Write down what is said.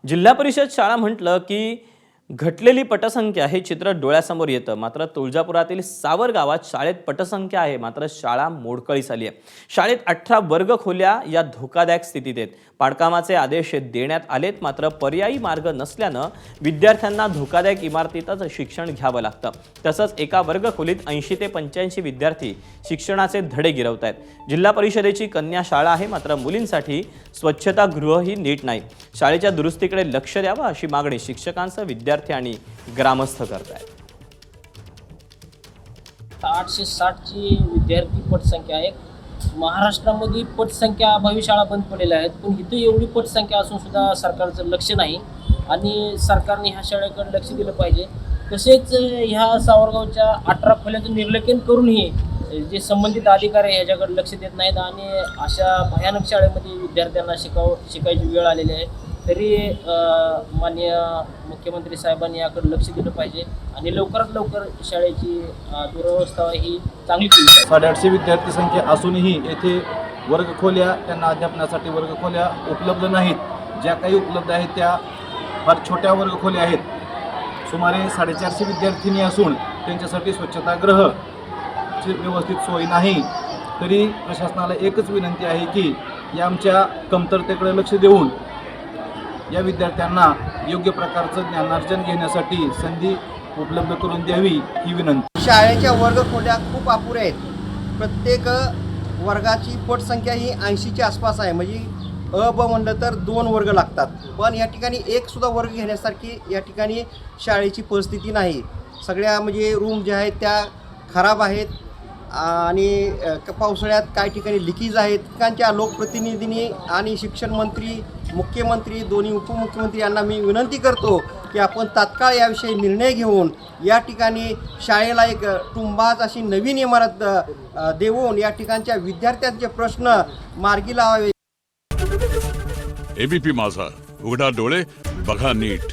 जिल्हा परिषद शाळा म्हटलं की घटलेली पटसंख्या हे चित्र डोळ्यासमोर येतं। मात्र तुळजापुरातील सावर गावात शाळेत पटसंख्या आहे, मात्र शाळा मोडकळीस आली आहे। शाळेत 18 वर्ग खोल्या या धोकादायक स्थितीत आहेत। पाडकामाचे आदेश देण्यात आलेत, मात्र पर्यायी मार्ग नसल्यानं विद्यार्थ्यांना धोकादायक इमारतीतच शिक्षण घ्यावं लागतं। तसंच एका वर्ग खोलीत 80 ते 85 विद्यार्थी शिक्षणाचे धडे गिरवत आहेत। जिल्हा परिषदेची कन्या शाळा आहे, मात्र मुलींसाठी स्वच्छतागृहही नीट नाही। शाळेच्या दुरुस्तीकडे लक्ष द्यावं अशी मागणी शिक्षकांसह विद्यार्थी आणि ग्रामस्थ करतायत। 860 ची विद्यार्थी पटसंख्या आहे। महाराष्ट्रामध्ये पटसंख्या अभावी शाळा बंद पडलेल्या आहेत, पण इथं एवढी पटसंख्या असून सुद्धा सरकारचं लक्ष नाही आणि सरकारने ह्या शाळेकडे लक्ष दिलं पाहिजे। तसेच ह्या सावरगावच्या 18 खोल्यांचं निर्लक्षण करूनही जे संबंधित अधिकारी ह्याच्याकडे लक्ष देत नाहीत आणि अशा भयानक शाळेमध्ये विद्यार्थ्यांना शिकायची वेळ आलेली आहे। तरी माननीय मुख्यमंत्री साहेबांनी याकडे लक्ष दिलं पाहिजे आणि लवकरात लवकर शाळेची दुरवस्था ही चांगली केली पाहिजे। 850 विद्यार्थी संख्या असूनही येथे वर्गखोल्या त्यांना अध्यापनासाठी वर्गखोल्या उपलब्ध नाहीत। ज्या काही उपलब्ध आहेत त्या फार छोट्या वर्गखोल्या आहेत। सुमारे 450 विद्यार्थिनी असून त्यांच्यासाठी स्वच्छतागृहाची व्यवस्थित सोय नाही। तरी प्रशासनाला एकच विनंती आहे की या आमच्या कमतरतेकडे लक्ष देऊन या विद्यार्थ्यांना योग्य प्रकारचं ज्ञानार्जन घेण्यासाठी संधी उपलब्ध करून द्यावी ही विनंती। शाळेच्या वर्गखोल्या खूप अपुऱ्या आहेत। प्रत्येक वर्गाची पटसंख्या ही 80च्या आसपास आहे। म्हणजे अ ब म्हणलं तर 2 वर्ग लागतात, पण या ठिकाणी एक सुद्धा वर्ग घेण्यासारखी या ठिकाणी शाळेची परिस्थिती नाही। सगळ्या म्हणजे रूम ज्या आहेत त्या खराब आहेत आणि पावसाळ्यात काही ठिकाणी लिकेज आहेत। ठिकाणच्या लोकप्रतिनिधींनी आणि शिक्षण मंत्री, मुख्यमंत्री, दोन्ही उपमुख्यमंत्री यांना मी विनंती करतो की आपण तात्काळ याविषयी निर्णय घेऊन या ठिकाणी शाळेला एक टुंबाच अशी नवीन इमारत देऊन या ठिकाणच्या विद्यार्थ्यांचे प्रश्न मार्गी लावावे। एबीपी माझा, उघडा डोळे बघा नीट।